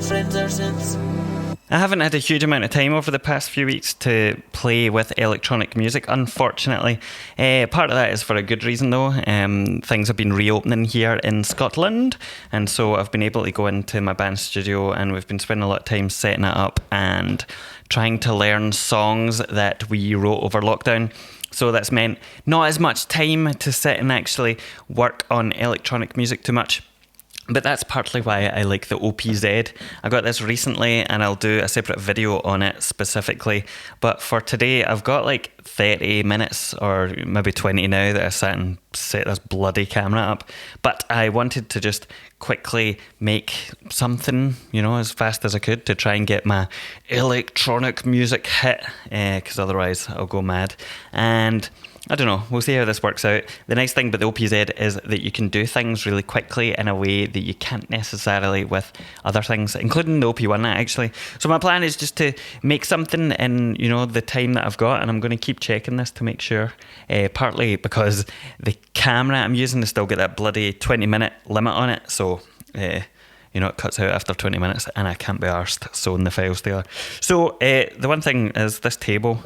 friends ever since. I haven't had a huge amount of time over the past few weeks to play with electronic music, unfortunately. Part of that is for a good reason, though. Things have been reopening here in Scotland, and so I've been able to go into my band studio, and we've been spending a lot of time setting it up and trying to learn songs that we wrote over lockdown. So that's meant not as much time to sit and actually work on electronic music too much. But that's partly why I like the OPZ. I got this recently and I'll do a separate video on it specifically. But for today, I've got like 30 minutes or maybe 20 now that I sat and set this bloody camera up. But I wanted to just quickly make something, as fast as I could to try and get my electronic music hit, because otherwise I'll go mad. And I don't know, we'll see how this works out. The nice thing about the OPZ is that you can do things really quickly in a way that you can't necessarily with other things, including the OP1 actually. So my plan is just to make something in, the time that I've got, and I'm going to keep checking this to make sure, partly because the camera I'm using has still got that bloody 20-minute limit on it, so it cuts out after 20 minutes and I can't be arsed sewing the files together. So the one thing is this table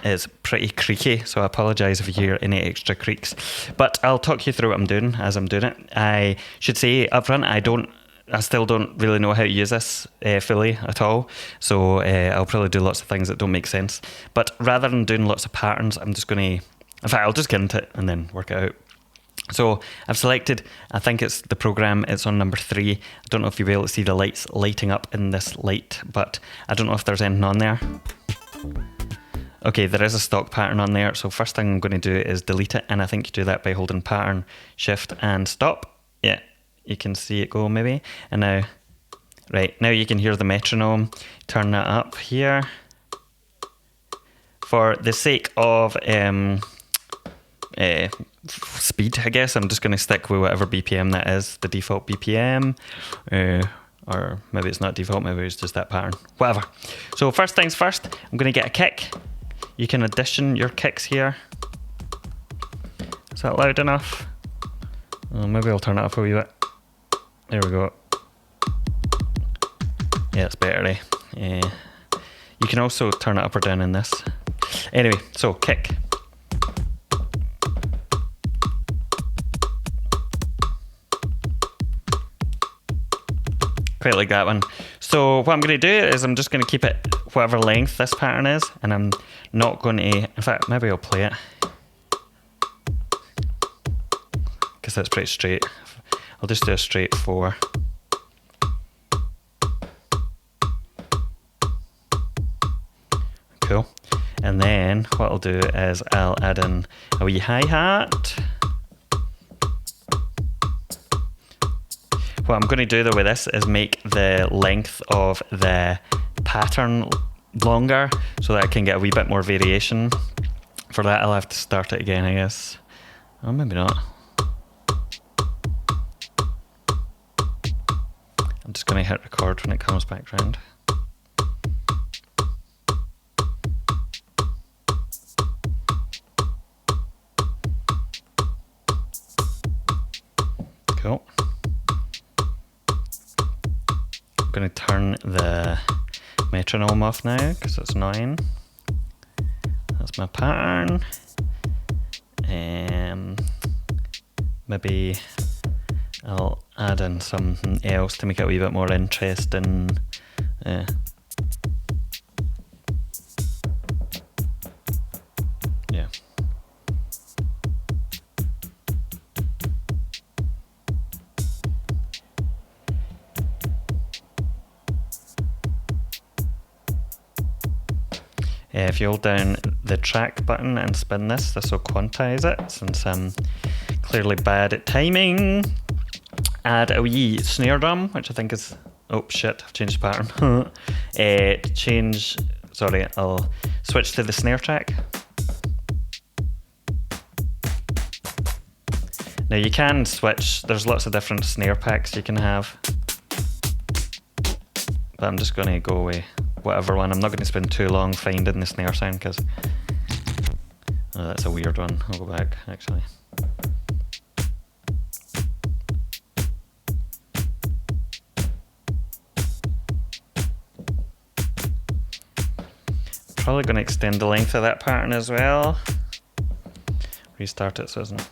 is pretty creaky, so I apologise if you hear any extra creaks. But I'll talk you through what I'm doing as I'm doing it. I should say up front, I still don't really know how to use this fully at all, so I'll probably do lots of things that don't make sense. But rather than doing lots of patterns, I'll just get into it and then work it out. So I've selected, I think it's the program, it's on number 3. I don't know if you'll be able to see the lights lighting up in this light, but I don't know if there's anything on there. Okay, there is a stock pattern on there, so first thing I'm going to do is delete it, and I think you do that by holding pattern, shift and stop. Yeah, you can see it go maybe. And now you can hear the metronome. Turn that up here. For the sake of speed, I guess, I'm just going to stick with whatever BPM that is, the default BPM. Or maybe it's not default, maybe it's just that pattern. Whatever. So first things first, I'm going to get a kick. You can addition your kicks here. Is that loud enough? Oh, maybe I'll turn it up a wee bit. There we go. Yeah, it's better, eh? You can also turn it up or down in this. Anyway, so kick. Quite like that one. So what I'm going to do is I'm just going to keep it whatever length this pattern is, and I'm not going to, in fact, maybe I'll play it, because that's pretty straight. I'll just do a straight 4. Cool. And then what I'll do is I'll add in a wee hi-hat. What I'm going to do though with this is make the length of the pattern longer so that I can get a wee bit more variation. For that I'll have to start it again, I guess. Oh, maybe not. I'm just going to hit record when it comes back round. Cool. I'm going to turn the metronome off now because it's annoying. That's my pattern. Maybe I'll add in something else to make it a wee bit more interesting. Yeah. If you hold down the track button and spin this will quantize it, since I'm clearly bad at timing. Add a wee snare drum, which I think is, oh shit, I've changed the pattern. I'll switch to the snare track. Now you can switch, there's lots of different snare packs you can have, but I'm just going to go with whatever one. I'm not going to spend too long finding the snare sound because that's a weird one. I'll go back actually. Probably going to extend the length of that pattern as well. Restart it so it isn't.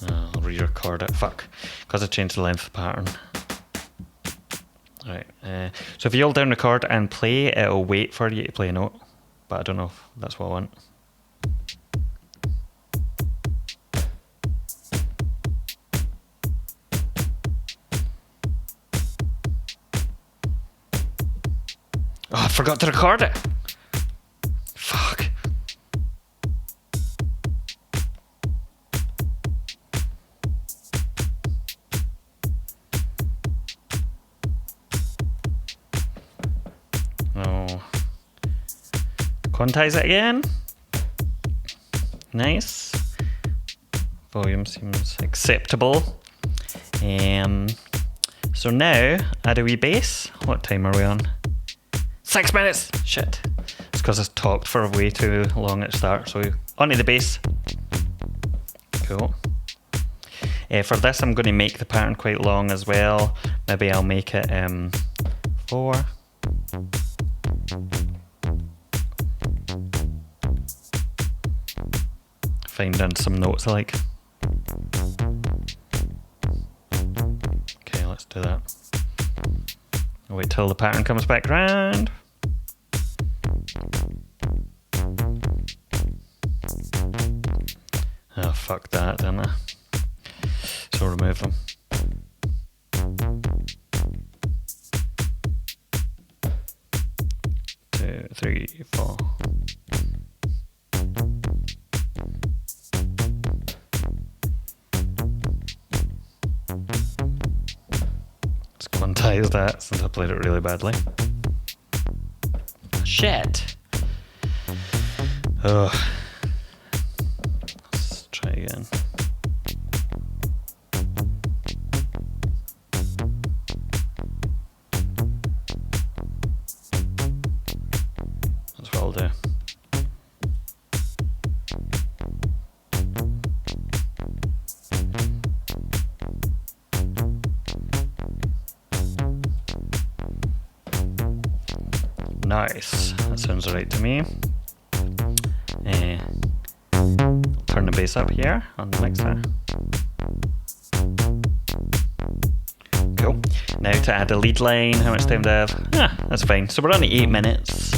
I'll re-record it. Fuck. Because I changed the length of the pattern. Right. So if you hold down record and play, it'll wait for you to play a note. But I don't know if that's what I want. Oh, I forgot to record it. Fuck. Oh. Quantize it again. Nice. Volume seems acceptable. So now, add a wee bass. What time are we on? 6 minutes! Shit. It's because I talked for way too long at the start. So onto the bass. Cool. For this I'm going to make the pattern quite long as well. Maybe I'll make it 4. Finding some notes I like. Okay, let's do that. I'll wait till the pattern comes back round. Oh, fuck that, didn't I? So remove them. Two, 3, 4. Let's quantize that since I played it really badly. Shit! Ugh. Let's try again. That's what I'll do. Nice. That sounds right to me. Turn the bass up here on the mixer. Cool. Now to add a lead line. How much time do I have? That's fine. So we're on 8 minutes.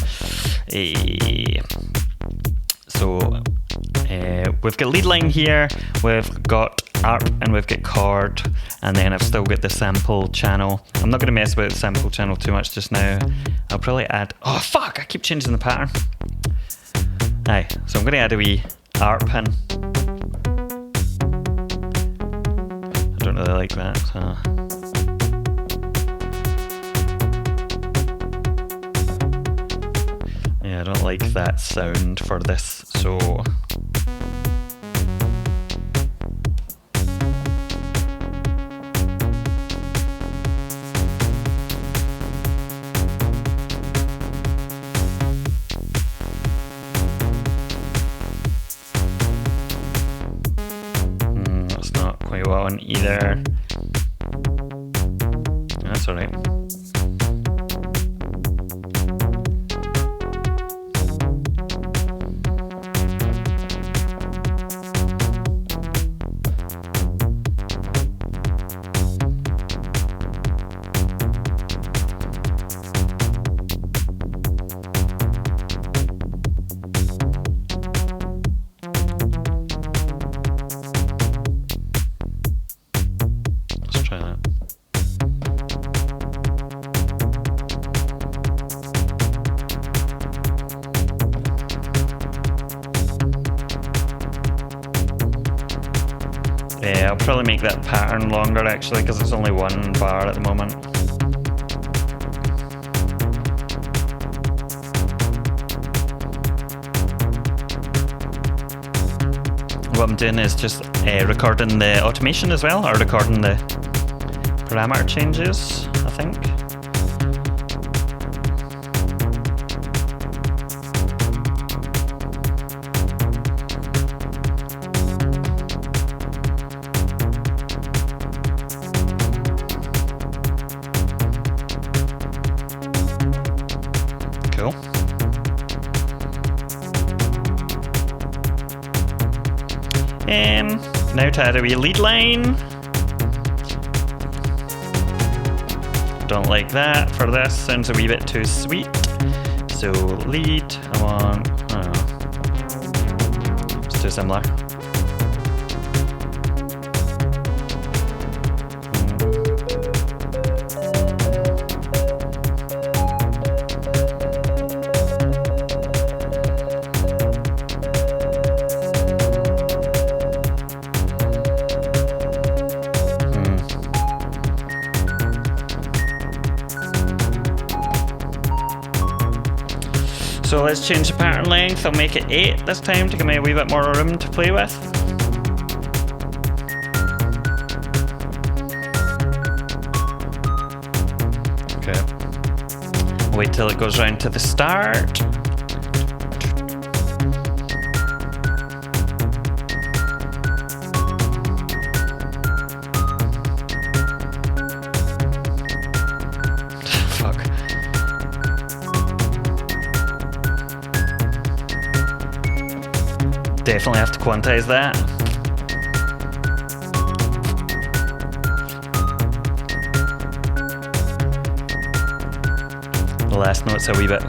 So we've got lead line here, we've got ARP, and we've got chord, and then I've still got the sample channel. I'm not going to mess with the sample channel too much just now. I'll probably add... Oh, fuck! I keep changing the pattern. Aye, so I'm going to add a wee ARP in. I don't really like that, so... Yeah, I don't like that sound for this, so... That's not quite what I want either. That's alright. Yeah, I'll probably make that pattern longer actually because it's only 1 bar at the moment. What I'm doing is just recording the automation as well, or recording the parameter changes, I think. Now to add a wee lead line. Don't like that for this, sounds a wee bit too sweet. So lead, I want, I don't know. It's too similar. So let's change the pattern length. I'll make it 8 this time to give me a wee bit more room to play with. Okay. Wait till it goes round to the start. Definitely have to quantize that. The last note's a wee bit.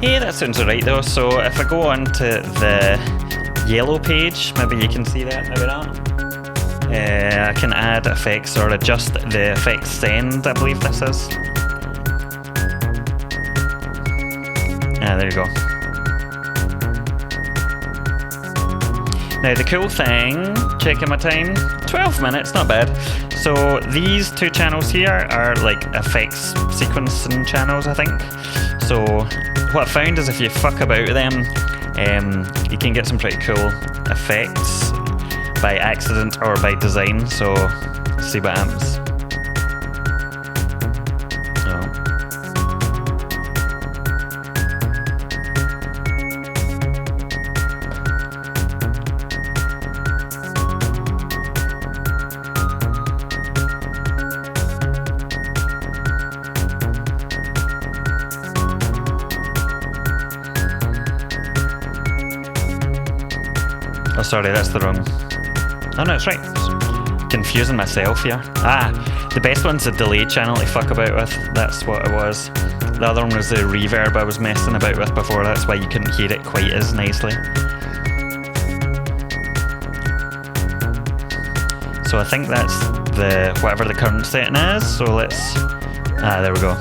Hey, that sounds alright though. So if I go on to the yellow page, maybe you can see that, maybe not. I can add effects or adjust the effects send, I believe this is. Ah, there you go. Now the cool thing, checking my time, 12 minutes, not bad. So these two channels here are like effects sequencing channels, I think. So what I found is if you fuck about with them, you can get some pretty cool effects by accident or by design. So let's see what happens. Oh, sorry, that's the wrong. Oh, no, it's right. Confusing myself here. Ah, the best one's the delay channel to fuck about with. That's what it was. The other one was the reverb I was messing about with before. That's why you couldn't hear it quite as nicely. So I think that's the whatever the current setting is. So let's. Ah, there we go.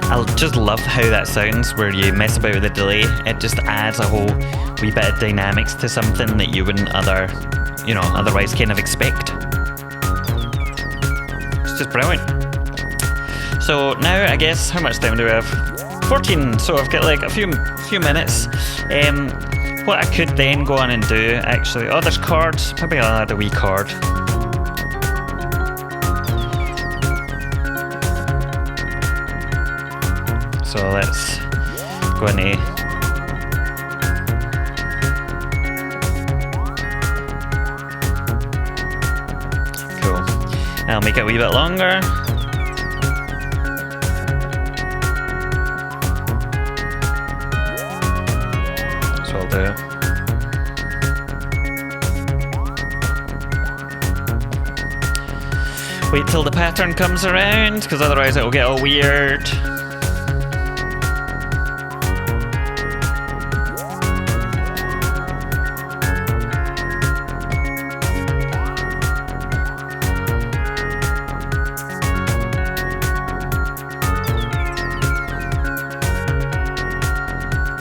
I just love how that sounds where you mess about with the delay. It just adds a whole wee bit of dynamics to something that you wouldn't otherwise kind of expect. It's just brilliant. So now I guess, how much time do we have? 14, so I've got like a few minutes. What I could then go on and do actually, oh there's chords, maybe I'll add a wee chord. So let's go in A. Cool. I'll make it a wee bit longer. So I'll do. Wait till the pattern comes around, because otherwise it'll get all weird.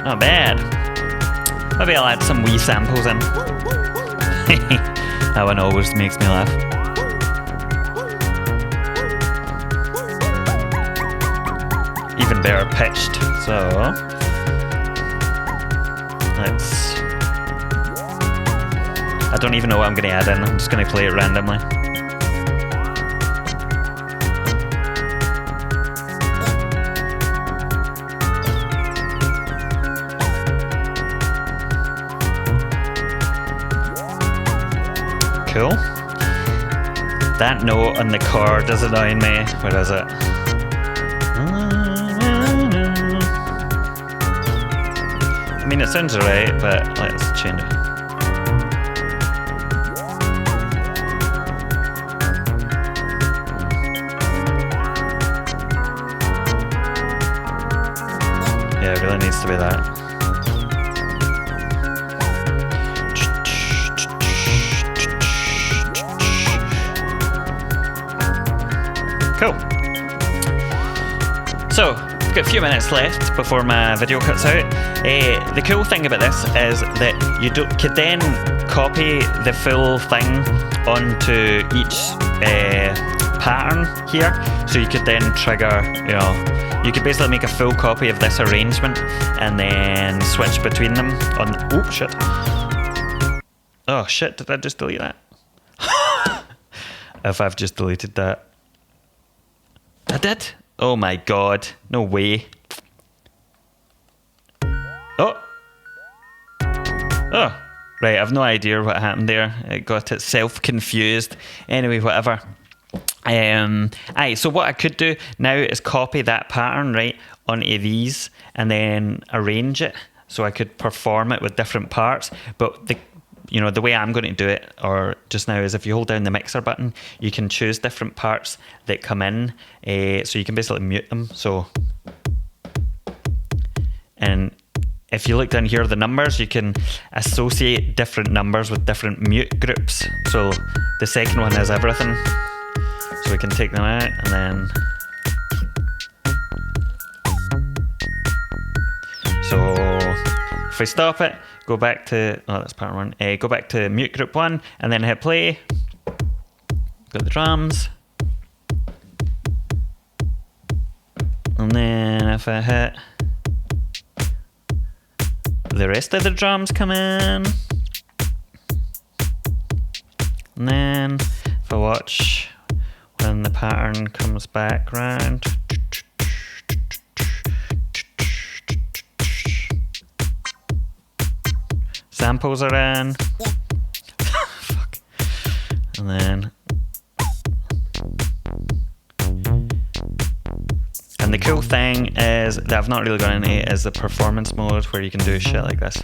Not bad. Maybe I'll add some wee samples in. That one always makes me laugh. better pitched. So I don't even know what I'm going to add in. I'm just going to play it randomly. Cool. That note on the chord is annoying me. Where is it? I mean, it sounds alright, but let's change it. Yeah, it really needs to be that. Cool. So, we've got a few minutes left before my video cuts out. The cool thing about this is that you could then copy the full thing onto each pattern here. So you could then trigger, you could basically make a full copy of this arrangement and then switch between them on. Oh shit! Oh shit! Did I just delete that? If I've just deleted that. I did? Oh my god. No way. Oh. Oh. Right, I've no idea what happened there. It got itself confused. Anyway, whatever. So what I could do now is copy that pattern, right, onto these and then arrange it so I could perform it with different parts. But the way I'm going to do it, or just now, is if you hold down the mixer button, you can choose different parts that come in, so you can basically mute them. So, and if you look down here, the numbers, you can associate different numbers with different mute groups. So the second one has everything. So we can take them out and then. So if we stop it, go back to, that's part one. Go back to mute group 1 and then hit play. Got the drums. And then if I hit, the rest of the drums come in. And then if I watch when the pattern comes back round. Samples are in. Fuck. And then. And the cool thing is that I've not really gone into is the performance mode where you can do shit like this.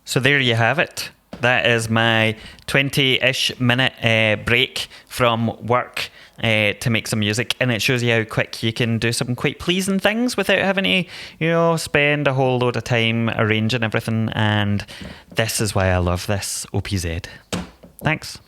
So there you have it. That is my 20-ish minute break from work to make some music, and it shows you how quick you can do some quite pleasing things without having to, spend a whole load of time arranging everything. And this is why I love this OPZ. Thanks.